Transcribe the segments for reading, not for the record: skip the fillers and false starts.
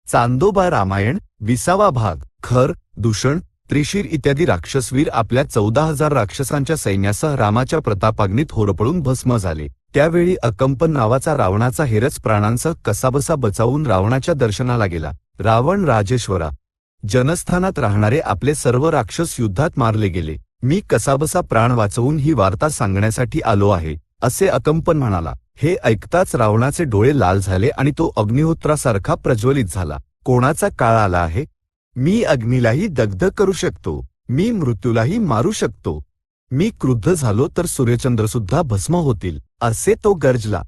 चांदोबा रामायण 20वा भाग। खर, दूषण, त्रिशीर इत्यादी राक्षसवीर आपल्या 14,000 राक्षसांच्या सैन्यासह रामाच्या प्रतापाग्नीत होरपळून भस्म झाले। त्यावेळी अकंपन नावाचा रावणाचा हेरच प्राणांसह कसाबसा बचावून रावणाच्या दर्शनाला गेला। रावण राजेश्वरा, जनस्थानात राहणारे आपले सर्व राक्षस युद्धात मारले गेले। मी कसाबसा प्राण वाचवून ही वार्ता सांगण्यासाठी आलो आहे, असे अकंपन म्हणाला। हे ऐकताच रावणाचे डोळे लाल झाले आणि तो अग्निहोत्रासारखा प्रज्वलित झाला। कोणाचा काळ आला आहे? मी अग्नीलाही दग्ध करू शकतो, मी मृत्यूलाही मारू शकतो। मी क्रुद्ध झालो तर सूर्यचंद्रसुद्धा भस्म होतील, असे तो गर्जला।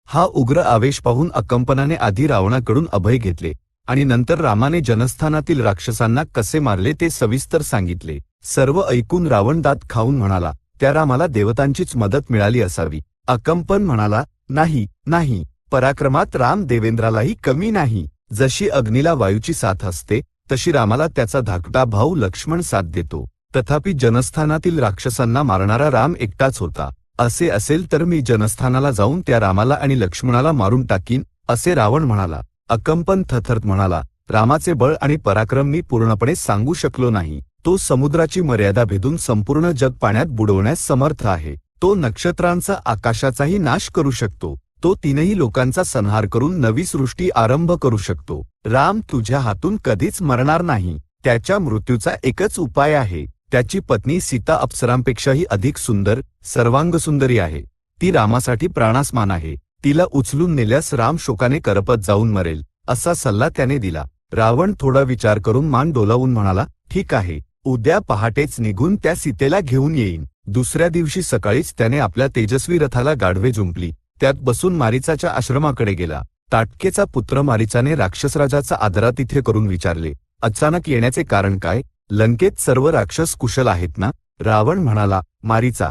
हा उग्र आवेश पाहून अकंपनाने आधी रावणाकडून अभय घेतले आणि नंतर रामाने जनस्थानातील राक्षसांना कसे मारले ते सविस्तर सांगितले। सर्व ऐकून रावण दात खाऊन म्हणाला, त्या रामाला देवतांचीच मदत मिळाली असावी। अकंपन म्हणाला, नाही नाही, पराक्रमात राम देवेंद्रालाही कमी नाही। जशी अग्नीला वायूची साथ असते तशी रामाला त्याचा धाकटा भाऊ लक्ष्मण साथ देतो। तथापि जनस्थानातील राक्षसांना मारणारा राम एकटाच होता। असे असेल तर मी जनस्थानाला जाऊन त्या रामाला आणि लक्ष्मणाला मारून टाकीन, असे रावण म्हणाला। अकंपन थरथरत म्हणाला, रामाचे बळ आणि पराक्रम मी पूर्णपणे सांगू शकलो नाही। तो समुद्राची मर्यादा भेदून संपूर्ण जग पाण्यात बुडवण्यास समर्थ आहे। तो नक्षत्रांचा आकाशाचाही नाश करू शकतो। तो तीनही लोकांचा संहार करून नवी सृष्टी आरंभ करू शकतो। राम तुझ्या हातून कधीच मरणार नाही। त्याच्या मृत्यूचा एकच उपाय आहे। त्याची पत्नी सीता अप्सरांपेक्षाही अधिक सुंदर, सर्वांगसुंदरी आहे। ती रामासाठी प्राणासमान आहे। तिला उचलून नेल्यास राम शोकाने करपत जाऊन मरेल, असा सल्ला त्याने दिला। रावण थोडा विचार करून मान डोलावून म्हणाला, ठीक आहे, उद्या पहाटेच निघून त्या सीतेला घेऊन येईन। दुसऱ्या दिवशी सकाळीच त्याने आपल्या तेजस्वी रथाला गाढवे जुंपली, त्यात बसून मारीचाच्या आश्रमाकडे गेला। ताटकेचा पुत्र मारीचाने राक्षसराजाचा आदरातिथ्य करून विचारले, अचानक येण्याचे कारण काय? लंकेत सर्व राक्षस कुशल आहेत ना? रावण म्हणाला, मारीचा,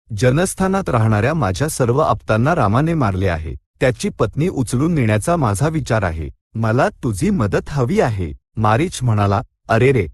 जनस्थानात राहणाऱ्या माझ्या सर्व आप्तांना रामाने मारले आहे। त्याची पत्नी उचलून नेण्याचा माझा विचार आहे। मला तुझी मदत हवी आहे। मारीच म्हणाला, अरे रे,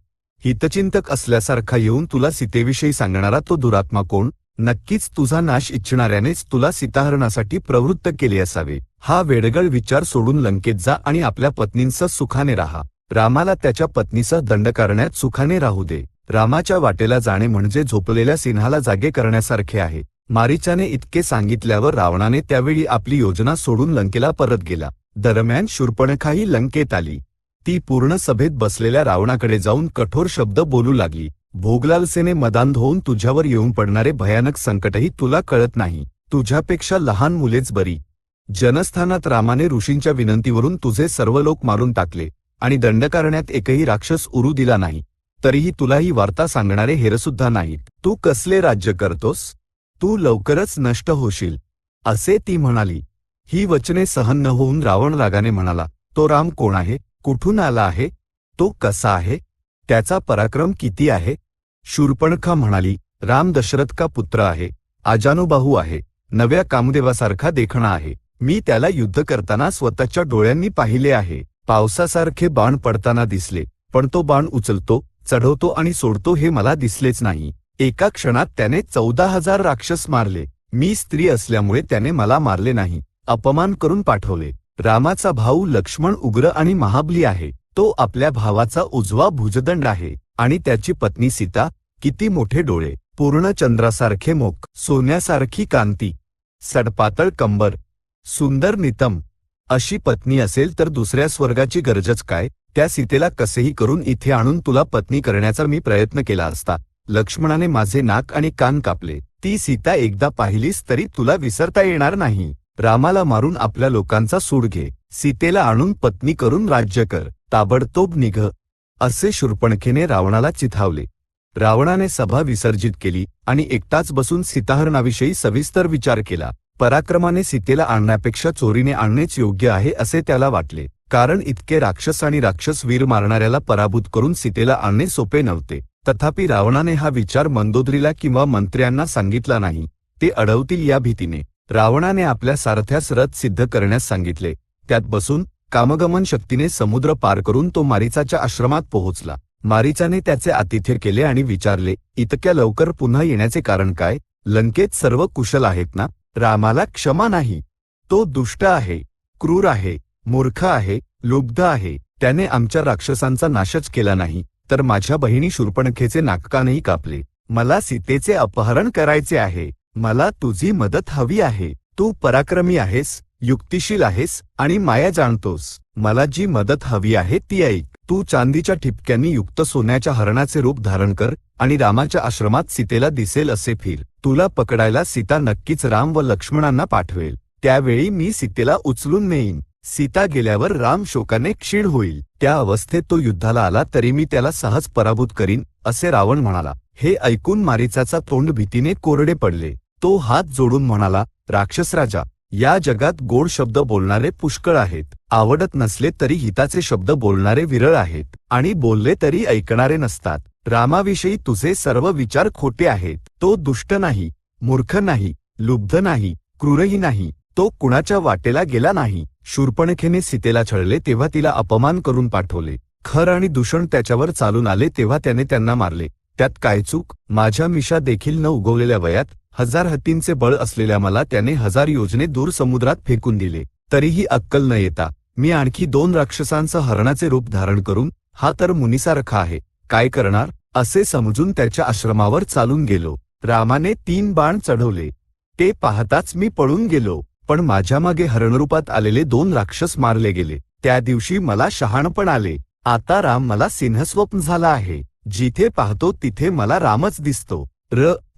हितचिंतक असल्यासारखा येऊन तुला सीतेविषयी सांगणारा तो दुरात्मा कोण? नक्कीच तुझा नाश इच्छिणाऱ्यानेच तुला सीताहरणासाठी प्रवृत्त केले असावे। हा वेडगळ विचार सोडून लंकेत जा आणि आपल्या पत्नींसह सुखाने राहा। रामाला त्याच्या पत्नीसह दंडकारण्यात सुखाने राहू दे। रामाच्या वाटेला जाणे म्हणजे झोपलेल्या सिंहाला जागे करण्यासारखे आहे। मारीचाने इतके सांगितल्यावर रावणाने त्यावेळी आपली योजना सोडून लंकेला परत गेला। दरम्यान शूर्पणखाही लंकेत आली। ती पूर्ण सभेत बसलेल्या रावणाकडे जाऊन कठोर शब्द बोलू लागली, भोगलालसेने मदांध होऊन तुझ्यावर येऊन पडणारे भयानक संकटही तुला कळत नाही। तुझ्यापेक्षा लहान मुलेच बरी। जनस्थानात रामाने ऋषींच्या विनंतीवरून तुझे सर्व लोक मारून टाकले आणि दंडकारण्यात एकही राक्षस उरू दिला नाही। तरीही तुला ही वार्ता सांगणारे हेरसुद्धा नाहीत। तू कसले राज्य करतोस? तू लवकरच नष्ट होशील, असे ती म्हणाली। ही वचने सहन न होऊन रावण रागाने म्हणाला, तो राम कोण आहे? कुठून आला आहे? तो कसा आहे? त्याचा पराक्रम किती आहे? शूर्पणखा म्हणाली, राम दशरथ का पुत्र आहे, आजानुबाहू आहे, नव्या कामदेवासारखा देखणा आहे। मी त्याला युद्ध करताना स्वतःच्या डोळ्यांनी पाहिले आहे। पावसासारखे बाण पडताना दिसले, पण तो बाण उचलतो, चढवतो आणि सोडतो हे मला दिसलेच नाही। एका क्षणात त्याने 14,000 राक्षस मारले। मी स्त्री असल्यामुळे त्याने मला मारले नाही, अपमान करून पाठवले। रामाचा भाऊ लक्ष्मण उग्र आणि महाबली आहे। तो आपल्या भावाचा उजवा भुजदंड आहे आणि त्याची पत्नी सीता, किती मोठे डोळे, पूर्ण चंद्रासारखे मुख, सोन्यासारखी कांती, सडपातळ कंबर, सुंदर नितंब, अशी पत्नी असेल तर दुसऱ्या स्वर्गाची गरजच काय? त्या सीतेला कसेही करून इथे आणून तुला पत्नी करण्याचा मी प्रयत्न केला असता। लक्ष्मणाने माझे नाक आणि कान कापले। ती सीता एकदा पाहिलीस तरी तुला विसरता येणार नाही। रामाला मारून आपल्या लोकांचा सूड घे, सीतेला आणून पत्नी करून राज्य कर, ताबडतोब निघ, असे शूर्पणखेने रावणाला चिथावले। रावणाने सभा विसर्जित केली आणि एकटाच बसून सीताहरणाविषयी सविस्तर विचार केला। पराक्रमाने सीतेला आणण्यापेक्षा चोरीने आणणेच योग्य आहे असे त्याला वाटले, कारण इतके राक्षस आणि राक्षसवीर मारणाऱ्याला पराभूत करून सीतेला आणणे सोपे नव्हते। तथापि रावणाने हा विचार मंदोदरीला किंवा मंत्र्यांना सांगितला नाही, ते अडवतील या भीतीने। रावणाने आपल्या सारथ्यास रथ सिद्ध करण्यास सांगितले। त्यात बसून कामगमन शक्तीने समुद्र पार करून तो मारीचाच्या आश्रमात पोहोचला। मारीचाने त्याचे आतिथ्य केले आणि विचारले, इतक्या लवकर पुन्हा येण्याचे कारण काय? लंकेत सर्व कुशल आहेत ना? रामाला क्षमा नाही। तो दुष्ट आहे, क्रूर आहे, मूर्ख आहे, लुब्ध आहे, त्याने आमच्या राक्षसांचा नाशच केला नाही तर माझ्या बहिणी शूर्पणखेचे नाककानही कापले. मला सीतेचे अपहरण करायचे आहे. मला तुझी मदत हवी आहे. तू पराक्रमी आहेस, युक्तिशील आहेस आणि माया जाणतोस. मला जी मदत हवी आहे ती ऐक. तू चांदीच्या ठिपक्यांनी युक्त सोन्याच्या हरणाचे रूप धारण कर आणि रामाच्या आश्रमात सीतेला दिसेल असे फिर. तुला पकडायला सीता नक्कीच राम व लक्ष्मणांना पाठवेल. त्यावेळी मी सीतेला उचलून नेईन. सीता गेल्यावर राम शोकाने क्षीण होईल. त्या अवस्थेत तो युद्धाला आला तरी मी त्याला सहज पराभूत करीन असे रावण म्हणाला. हे ऐकून मारीचाचा तोंड भीतीने कोरडे पडले. तो हात जोडून म्हणाला, राक्षसराजा, या जगात गोड शब्द बोलणारे पुष्कळ आहेत. आवडत नसले तरी हिताचे शब्द बोलणारे विरळ आहेत आणि बोलले तरी ऐकणारे नसतात. रामाविषयी तुझे सर्व विचार खोटे आहेत. तो दुष्ट नाही, मूर्ख नाही, लुब्ध नाही, क्रूरही नाही. तो कुणाच्या वाटेला गेला नाही. शूर्पणखेने सीतेला छळले तेव्हा तिला अपमान करून पाठवले. खर आणि दूषण त्याच्यावर चालून आले तेव्हा त्याने त्यांना मारले. त्यात काय चूक? माझ्या मिशा देखील न उगवलेल्या वयात 1000 हत्तींचे बळ असलेल्या मला त्याने 1000 योजने दूर समुद्रात फेकून दिले. तरीही अक्कल न येता मी आणखी 2 राक्षसांचं हरणाचे रूप धारण करून हा तर मुनिसारखा आहे, काय करणार असे समजून त्याच्या आश्रमावर चालून गेलो. रामाने 3 बाण चढवले. ते पाहताच मी पळून गेलो. पण माझ्या मागे हरणरूपात आलेले 2 राक्षस मारले गेले. त्या दिवशी मला शहाणपण आले. आता राम मला सिंहस्वप्न झाला आहे. जिथे पाहतो तिथे मला रामच दिसतो.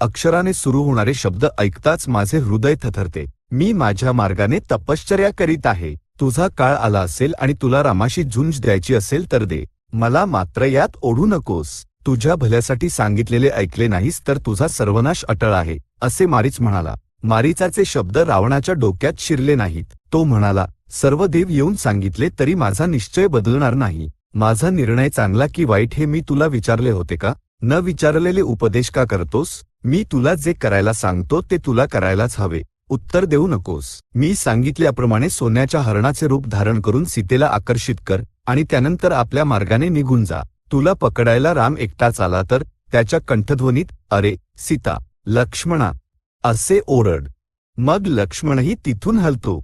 अक्षराने सुरू होणारे शब्द ऐकताच माझे हृदय थरथरते. मी माझ्या मार्गाने तपश्चर्या करीत आहे. तुझा काळ आला असेल आणि तुला रामाशी झुंज द्यायची असेल तर दे. मला मात्र यात ओढू नकोस. तुझ्या भल्यासाठी सांगितलेले ऐकले नाहीस तर तुझा सर्वनाश अटळ आहे असे मारीच म्हणाला. मारीचाचे शब्द रावणाच्या डोक्यात शिरले नाहीत. तो म्हणाला, सर्व देव येऊन सांगितले तरी माझा निश्चय बदलणार नाही. माझा निर्णय चांगला की वाईट हे मी तुला विचारले होते का? न विचारलेले उपदेश का करतोस? मी तुला जे करायला सांगतो ते तुला करायलाच हवे. उत्तर देऊ नकोस. मी सांगितल्याप्रमाणे सोन्याच्या हरणाचे रूप धारण करून सीतेला आकर्षित कर आणि त्यानंतर आपल्या मार्गाने निघून जा. तुला पकडायला राम एकटाच आला तर त्याच्या कंठध्वनीत अरे सीता, लक्ष्मणा असे ओरड. मग लक्ष्मणही तिथून हलतो.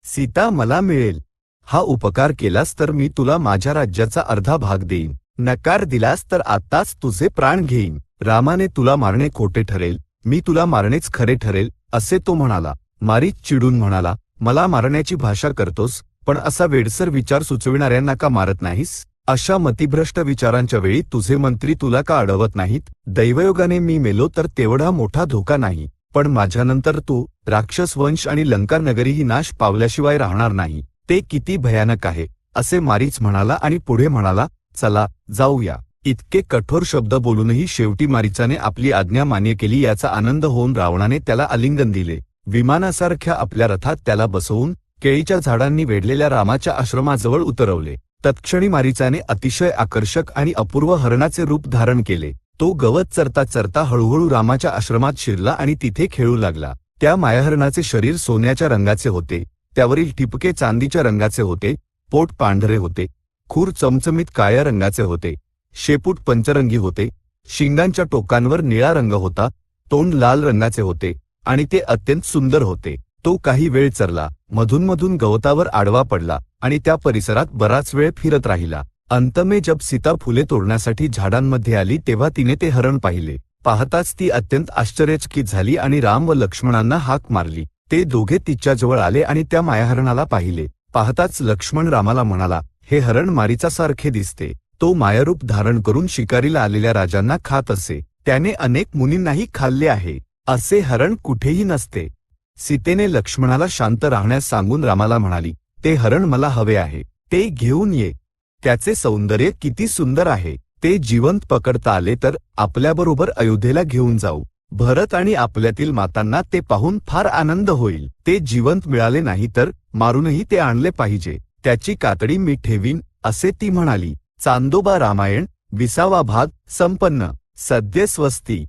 सीता मला मिळेल. हा उपकार केलास तर मी तुला माझ्या राज्याचा अर्धा भाग देईन. नकार दिलास तर आताच तुझे प्राण घेईन. रामाने तुला मारणे खोटे ठरेल, मी तुला मारणेच खरे ठरेल असे तो म्हणाला. मारीच चिडून म्हणाला, मला मारण्याची भाषा करतोस पण असा वेडसर विचार सुचविणाऱ्यांना का मारत नाहीस? अशा मतिभ्रष्ट विचारांच्या वेळी तुझे मंत्री तुला का अडवत नाहीत? दैवयोगाने मी मेलो तर तेवढा मोठा धोका नाही, पण माझ्यानंतर तू, राक्षस वंश आणि लंका नगरीही नाश पावल्याशिवाय राहणार नाही. ते किती भयानक आहे असे मारीच म्हणाला आणि पुढे म्हणाला, चला जाऊया. इतके कठोर शब्द बोलूनही शेवटी मारीचाने आपली आज्ञा मान्य केली. याचा आनंद होऊन रावणाने त्याला आलिंगन दिले. विमानासारख्या आपल्या रथात त्याला बसवून केळीच्या झाडांनी वेढलेल्या रामाच्या आश्रमाजवळ उतरवले. तत्क्षणी मारीचाने अतिशय आकर्षक आणि अपूर्व हरणाचे रूप धारण केले. तो गवत चरता चरता हळूहळू रामाच्या आश्रमात शिरला आणि तिथे खेळू लागला. त्या मायाहरणाचे शरीर सोन्याच्या रंगाचे होते. त्यावरील ठिपके चांदीच्या रंगाचे होते. पोट पांढरे होते. खूर चमचमीत काळ्या रंगाचे होते. शेपूट पंचरंगी होते. शिंगांच्या टोकांवर निळा रंग होता. तोंड लाल रंगाचे होते आणि ते अत्यंत सुंदर होते. तो काही वेळ चरला, मधूनमधून गवतावर आडवा पडला आणि त्या परिसरात बराच वेळ फिरत राहिला. अंतमे जब सीता फुले तोडण्यासाठी झाडांमध्ये आली तेव्हा तिने ते हरण पाहिले. पाहताच ती अत्यंत आश्चर्यचकित झाली आणि राम व लक्ष्मणांना हाक मारली. ते दोघे तिच्याजवळ आले आणि त्या मायाहरणाला पाहिले. पाहताच लक्ष्मण रामाला म्हणाला, हे हरण मारीचासारखे दिसते. तो मायारूप धारण करून शिकारीला आलेल्या राजांना खात असे. त्याने अनेक मुनींनाही खाल्ले आहे. असे हरण कुठेही नसते. सीतेने लक्ष्मणाला शांत राहण्यास सांगून रामाला म्हणाली, ते हरण मला हवे आहे. ते घेऊन ये. त्याचे सौंदर्य किती सुंदर आहे. ते जिवंत पकडता आले तर आपल्याबरोबर अयोध्येला घेऊन जाऊ. भरत आणि आपल्यातील मातांना ते पाहून फार आनंद होईल. ते जिवंत मिळाले नाही तर मारूनही ते आणले पाहिजे. त्याची कातडी मी ठेवीन असे ती म्हणाली. चांदोबा रामायण 20वा भाग संपन्न. सद्य स्वस्ती.